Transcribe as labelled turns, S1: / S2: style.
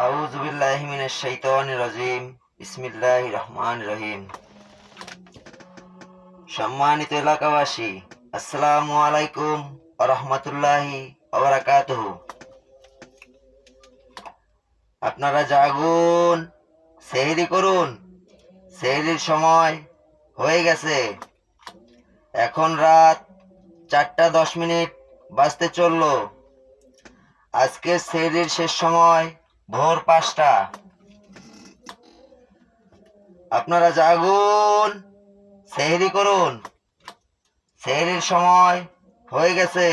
S1: আউযু বিল্লাহি মিনাশ শাইতানির রাজিম। বিসমিল্লাহির রহমানির রহিম। সম্মানিত এলাকাবাসী, আসসালামু আলাইকুম ওয়া রাহমাতুল্লাহি ওয়া বারাকাতুহু। আপনারা জাগুন, সেহরি করুন। সেহরির সময় হয়ে গেছে। এখন রাত 4:10 বাজতে চলল। আজকে সেহরির শেষ সময় ভোর 5টা। আপনারা জাগুন, সেহরি করুন। সেহরির সময় হয়ে গেছে।